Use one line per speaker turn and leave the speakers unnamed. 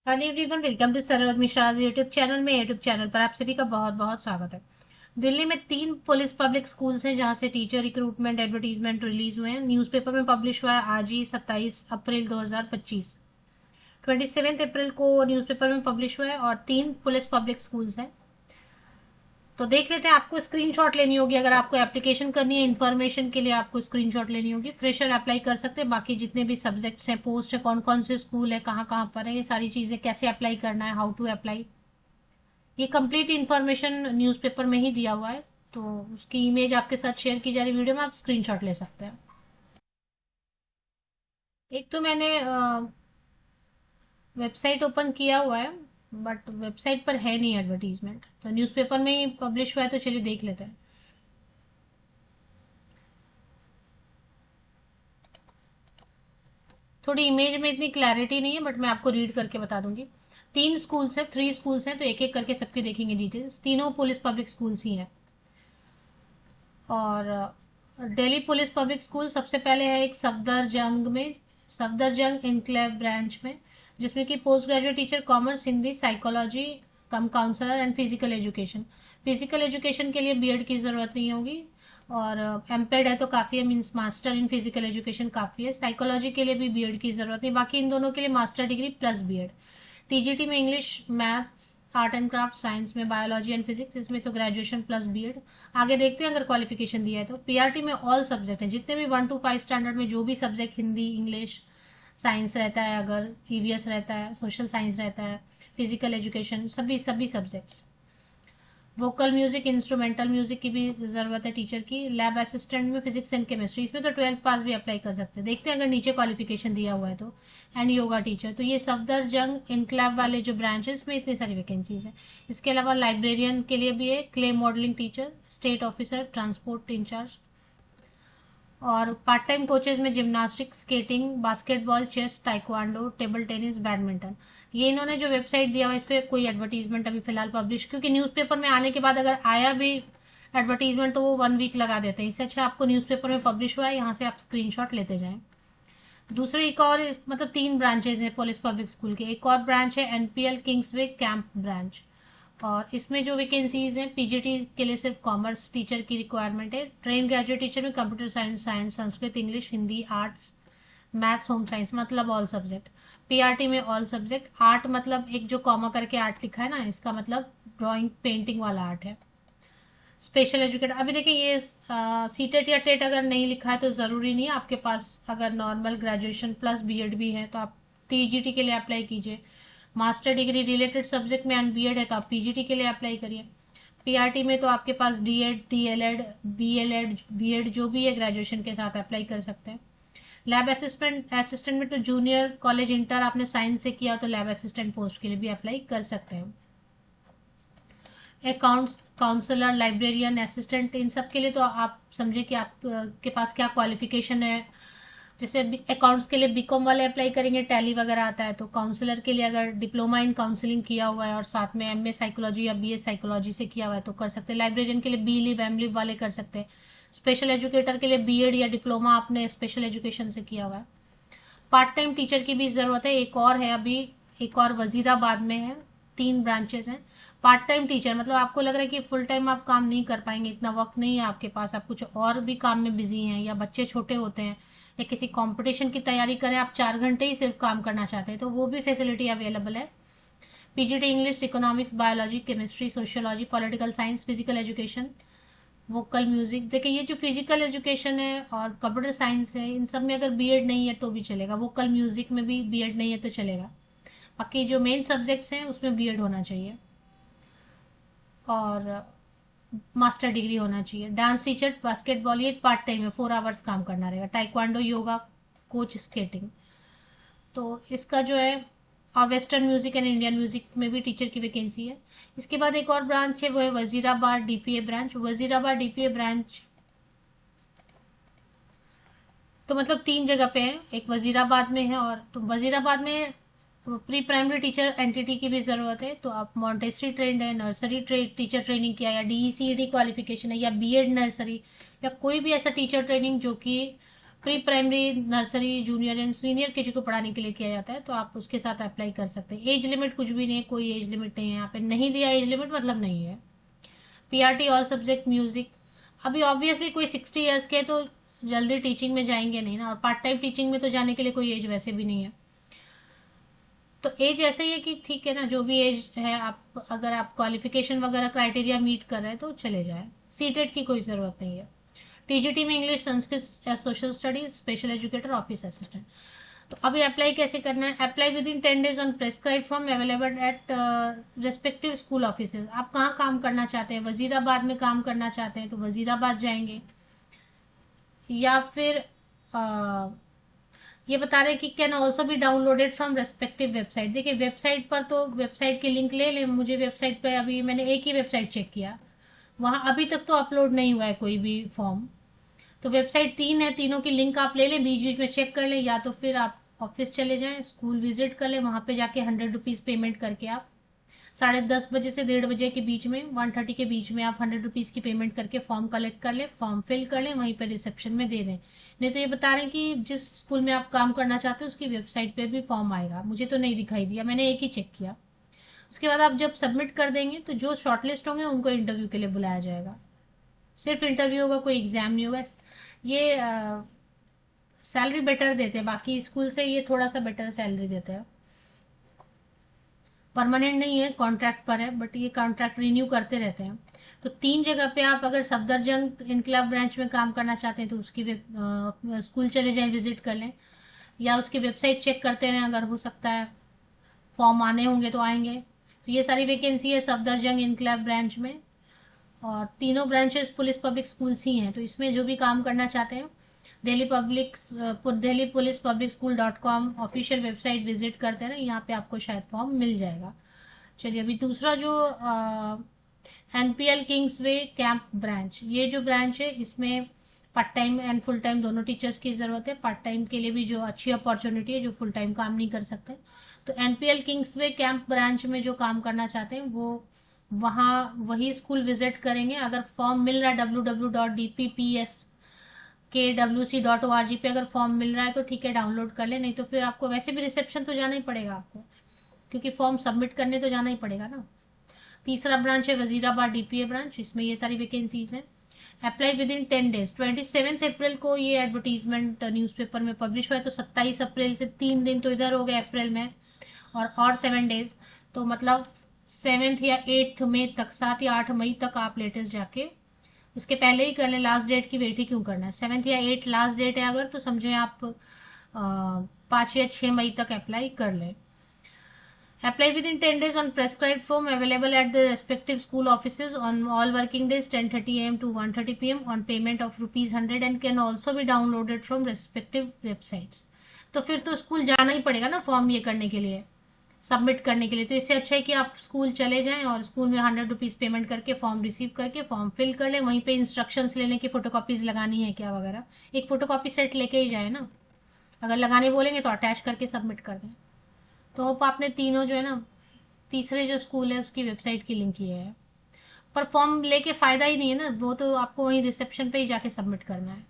Hello everyone, welcome to Saroj Mishra's YouTube channel पर आप सभी का बहुत बहुत स्वागत है। दिल्ली में 3 पुलिस पब्लिक स्कूल्स हैं जहां से टीचर रिक्रूटमेंट एडवर्टीजमेंट रिलीज हुए हैं। न्यूज़पेपर में पब्लिश हुआ है आज ही 27 अप्रैल 2025। 27 अप्रैल को न्यूज़पेपर में पब्लिश हुआ है और 3 पुलिस पब्लिक स्कूल्स हैं। तो देख लेते हैं। आपको स्क्रीनशॉट लेनी होगी अगर आपको एप्लीकेशन करनी है। इन्फॉर्मेशन के लिए आपको स्क्रीनशॉट लेनी होगी। फ्रेशर अप्लाई कर सकते हैं। बाकी जितने भी सब्जेक्ट्स हैं, पोस्ट है, कौन कौन से स्कूल है, कहाँ कहाँ पर है, ये सारी चीज़ें कैसे अप्लाई करना है, हाउ टू अप्लाई, ये कंप्लीट इन्फॉर्मेशन न्यूज़पेपर में ही दिया हुआ है। तो उसकी इमेज आपके साथ शेयर की जा रही वीडियो में, आप स्क्रीनशॉट ले सकते हैं। एक तो मैंने वेबसाइट ओपन किया हुआ है, बट वेबसाइट पर है नहीं एडवर्टीजमेंट, तो न्यूज़पेपर में ही पब्लिश हुआ है, तो चलिए देख लेते हैं। थोड़ी इमेज में इतनी क्लैरिटी नहीं है, बट मैं आपको रीड करके बता दूंगी। 3 स्कूल्स हैं, 3 स्कूल्स हैं, तो एक एक करके सबके देखेंगे डिटेल्स। तीनों पुलिस पब्लिक स्कूल्स ही हैं। और दिल्ली पुलिस पब्लिक स्कूल सबसे पहले है एक सफदरजंग में, सफदरजंग इनक्लेव ब्रांच में, जिसमें कि post graduate teacher commerce, Hindi, psychology, cum counsellor and physical education. Physical education के लिए बीएड की ज़रूरत नहीं होगी, और एमपेड है तो काफ़ी है, means master in physical education काफ़ी है। साइकोलॉजी के लिए भी बीएड की ज़रूरत नहीं, बाकी इन दोनों के लिए master degree plus BEd. TGT में English, maths, art and craft, science में बायोलॉजी एंड फिजिक्स, इसमें तो ग्रेजुएशन प्लस बीएड। आगे देखते हैं अगर क्वालिफिकेशन दिया है तो। पीआरटी में ऑल सब्जेक्ट हैं, जितने भी 1 to 5 स्टैंडर्ड में जो भी सब्जेक्ट, हिंदी, इंग्लिश, साइंस रहता है, अगर ईवीएस रहता है, सोशल साइंस रहता है, फिजिकल एजुकेशन, सभी सभी subjects. Vocal music, instrumental music की भी ज़रूरत है टीचर की। लैब असिस्टेंट में फिजिक्स एंड केमिस्ट्री, इसमें तो 12th पास भी अप्लाई कर सकते हैं। देखते हैं अगर नीचे क्वालिफिकेशन दिया हुआ है तो। एंड योगा टीचर, तो ये सफदरजंग इनक्लेव वाले जो ब्रांच है इसमें इतनी सारी वैकेंसीज हैं। इसके अलावा लाइब्रेरियन के लिए भी है, clay modelling teacher, state officer, transport in charge. और पार्ट टाइम कोचेज में gymnastic, skating, basketball, chess, taekwondo, table tennis, badminton. ये इन्होंने जो वेबसाइट दिया हुआ है इस पर कोई एडवर्टीजमेंट अभी फिलहाल पब्लिश, क्योंकि न्यूज़पेपर में आने के बाद अगर आया भी एडवर्टीजमेंट तो वो 1 वीक लगा देते हैं। इससे अच्छा आपको न्यूज़पेपर में पब्लिश हुआ है, यहाँ से आप स्क्रीनशॉट लेते जाएं। दूसरे एक और मतलब 3 ब्रांचेज हैं पुलिस पब्लिक स्कूल के। एक और ब्रांच है एनपीएल किंग्सवे कैंप ब्रांच, और इसमें जो वैकेंसीज हैं, पीजीटी के लिए सिर्फ कॉमर्स टीचर की रिक्वायरमेंट है। ट्रेन ग्रेजुएट टीचर में computer science, Sanskrit, English, Hindi, arts, maths, home science, मतलब ऑल सब्जेक्ट। पीआरटी में ऑल सब्जेक्ट। आर्ट मतलब एक जो कॉमा करके आर्ट लिखा है ना, इसका मतलब ड्राइंग पेंटिंग वाला आर्ट है। स्पेशल एजुकेटर, अभी देखिए ये सीटेट या टेट अगर नहीं लिखा है तो ज़रूरी नहीं है। आपके पास अगर नॉर्मल ग्रेजुएशन प्लस बीएड भी है तो आप टीजीटी के लिए अप्लाई कीजिए। मास्टर डिग्री रिलेटेड सब्जेक्ट में एंड बीएड है तो आप पीजीटी के लिए अप्लाई करिए। पीआरटी में तो आपके पास डीएड, डीएलएड, बीएलएड, बीएड जो भी है ग्रेजुएशन के साथ अप्लाई कर सकते हैं। लैब असिस्टेंट असिस्टेंट में तो जूनियर कॉलेज इंटर आपने साइंस से किया तो लैब असिस्टेंट पोस्ट के लिए भी अप्लाई कर सकते हैं। अकाउंट्स, काउंसलर, लाइब्रेरियन, असिस्टेंट, इन सब के लिए तो आप समझे कि आप के पास क्या क्वालिफिकेशन है। जैसे अकाउंट्स के लिए बीकॉम वाले अप्लाई करेंगे, टैली वगैरह आता है। तो काउंसलर के लिए अगर डिप्लोमा इन काउंसलिंग किया हुआ है और साथ में एमए साइकोलॉजी या बीए साइकोलॉजी से किया हुआ है तो कर सकते हैं। लाइब्रेरियन के लिए बी लिव, एम लिव वाले कर सकते हैं। स्पेशल एजुकेटर के लिए बीएड या डिप्लोमा आपने स्पेशल एजुकेशन से किया हुआ है। पार्ट टाइम टीचर की भी ज़रूरत है, एक और है अभी, एक और वजीराबाद में है। 3 ब्रांचेस हैं। पार्ट टाइम टीचर मतलब आपको लग रहा है कि फुल टाइम आप काम नहीं कर पाएंगे, इतना वक्त नहीं है आपके पास, आप कुछ और भी काम में बिजी हैं, या बच्चे छोटे होते हैं, या किसी कंपटीशन की तैयारी करें, आप 4 घंटे ही सिर्फ काम करना चाहते हैं, तो वो भी फैसिलिटी अवेलेबल है। PGT English, economics, biology, chemistry, sociology, political science, physical education, vocal music. देखिए ये जो फिजिकल एजुकेशन है और कंप्यूटर साइंस है, इन सब में अगर बीएड नहीं है तो भी चलेगा। वोकल म्यूजिक में भी बीएड नहीं है तो चलेगा। बाकी जो मेन सब्जेक्ट्स हैं उसमें बीएड होना चाहिए और मास्टर डिग्री होना चाहिए। डांस टीचर, बास्केटबॉल, ये पार्ट टाइम है, 4 आवर्स काम करना रहेगा। Taekwondo, yoga, coach, skating. तो इसका जो है, और western music and Indian music में भी टीचर की वैकेंसी है। इसके बाद एक और ब्रांच है, वो है Wazirabad DPA branch. Wazirabad DPA branch तो मतलब 3 जगह पे है, एक वजीराबाद में है, और तो वजीराबाद में प्री प्राइमरी टीचर एनटीटी की भी ज़रूरत है, तो आप मॉन्टेसरी ट्रेंड है, नर्सरी टीचर ट्रेनिंग किया, या डीईसीडी क्वालिफिकेशन है, या बीएड नर्सरी, या कोई भी ऐसा टीचर ट्रेनिंग जो कि pre primary, nursery, junior and senior KG को पढ़ाने के लिए किया जाता है, तो आप उसके साथ अप्लाई कर सकते हैं। एज लिमिट कुछ भी नहीं है, कोई एज लिमिट नहीं है यहाँ पे, नहीं दिया एज लिमिट मतलब नहीं है। पीआरटी ऑल सब्जेक्ट म्यूजिक, अभी ऑब्वियसली कोई 60 ईयर्स के तो जल्दी टीचिंग में जाएंगे नहीं ना, और पार्ट टाइम टीचिंग में तो जाने के लिए कोई एज वैसे भी नहीं है। तो एज ऐसे ही है कि ठीक है ना, जो भी एज है, आप अगर आप क्वालिफिकेशन वगैरह क्राइटेरिया मीट कर रहे हैं तो चले जाए। सीटेट की कोई ज़रूरत नहीं है। टीजीटी में English, Sanskrit, social studies, special educator, office assistant. तो अभी अप्लाई कैसे करना है? Apply with in 10 days on prescribe form available at respective school offices. आप कहाँ काम करना चाहते हैं? वजीराबाद में काम करना चाहते हैं तो वजीराबाद जाएंगे, या फिर ये बता रहे हैं कि can also be downloaded from respective website. देखिए वेबसाइट पर तो वेबसाइट की लिंक ले लें, मुझे वेबसाइट पे अभी मैंने एक ही वेबसाइट चेक किया, वहाँ अभी तक तो अपलोड नहीं हुआ है कोई भी फॉर्म। तो वेबसाइट 3 है, तीनों की लिंक आप ले लें, बीच बीच में चेक कर लें, या तो फिर आप ऑफिस चले जाएं, स्कूल विजिट कर लें, वहाँ पे जाके 100 रुपीज़ पेमेंट करके आप 10:30 बजे से 1:30 बजे के बीच में, 1:30 के बीच में आप 100 रुपीज़ की पेमेंट करके फॉर्म कलेक्ट कर लें, फॉर्म फिल कर लें, वहीं पर रिसेप्शन में दे दें। नहीं तो ये बता रहे हैं कि जिस स्कूल में आप काम करना चाहते हैं उसकी वेबसाइट पे भी फॉर्म आएगा, मुझे तो नहीं दिखाई दिया, मैंने एक ही चेक किया। उसके बाद आप जब सबमिट कर देंगे तो जो शॉर्टलिस्ट होंगे उनको इंटरव्यू के लिए बुलाया जाएगा। सिर्फ इंटरव्यू होगा, कोई एग्जाम नहीं होगा। ये सैलरी बेटर देते हैं, बाकी स्कूल से ये थोड़ा सा बेटर सैलरी देते हैं। परमानेंट नहीं है, कॉन्ट्रैक्ट पर है, बट ये कॉन्ट्रैक्ट रिन्यू करते रहते हैं। तो 3 जगह पे आप अगर सफदरजंग इनकलाब ब्रांच में काम करना चाहते हैं तो उसकी स्कूल चले जाएं, विजिट कर लें, या उसकी वेबसाइट चेक करते रहें, अगर हो सकता है फॉर्म आने होंगे तो आएंगे। तो ये सारी वैकेंसी है सफदरजंग इनकलाब ब्रांच में, और तीनों ब्रांचेस पुलिस पब्लिक स्कूल्स ही हैं। तो इसमें जो भी काम करना चाहते हैं, Delhi police public school official website visit करते हैं ना, यहाँ पे आपको शायद फॉर्म मिल जाएगा। चलिए अभी दूसरा जो एनपीएल किंग्सवे कैंप ब्रांच, ये जो ब्रांच है इसमें part time and full time दोनों टीचर्स की ज़रूरत है। पार्ट टाइम के लिए भी जो अच्छी अपॉर्चुनिटी है, जो फुल टाइम काम नहीं कर सकते, तो एनपीएल किंग्सवे कैंप ब्रांच में जो काम करना चाहते हैं वो वहाँ वही स्कूल विजिट करेंगे। अगर फॉर्म मिल रहा है www.dppskWC.org पे अगर फॉर्म मिल रहा है तो ठीक है, डाउनलोड कर ले, नहीं तो फिर आपको वैसे भी रिसेप्शन तो जाना ही पड़ेगा आपको, क्योंकि फॉर्म सबमिट करने तो जाना ही पड़ेगा ना। तीसरा ब्रांच है वजीराबाद डीपीए ब्रांच, इसमें ये सारी वैकेंसीज हैं। अप्लाई विद इन 10 days, 27 अप्रैल को ये एडवर्टीजमेंट न्यूज़पेपर में पब्लिश हुआ है, तो 27 अप्रैल से 3 दिन तो इधर हो गए अप्रैल में, और 7 days, तो मतलब 7 या 8 मई तक, 7 या 8 मई तक आप लेटेस्ट जाके, उसके पहले ही कर लें, लास्ट डेट की वेट ही क्यों करना है। 7 या 8 लास्ट डेट है अगर, तो समझे आप 5 या 6 मई तक अप्लाई कर लें। Apply within 10 days on prescribed form available at the respective school offices on all working days 10:30 a.m. to 1:30 p.m. on payment of ₹100 and can also be downloaded from respective websites। तो फिर तो school जाना ही पड़ेगा ना form ये करने के लिए, सबमिट करने के लिए। तो इससे अच्छा है कि आप स्कूल चले जाएं और स्कूल में 100 रुपीज़ पेमेंट करके फॉर्म रिसीव करके फॉर्म फिल कर लें, वहीं पे इंस्ट्रक्शंस लेने की फोटोकॉपीज लगानी है क्या वगैरह, एक फोटोकॉपी सेट लेके ही जाए ना, अगर लगाने बोलेंगे तो अटैच करके सबमिट कर दें। तो होप आपने तीनों जो है ना, तीसरे जो स्कूल है उसकी वेबसाइट की लिंक किया है, पर फॉर्म लेके फ़ायदा ही नहीं है ना, वो तो आपको वहीं रिसेप्शन पे ही जाके सबमिट करना है।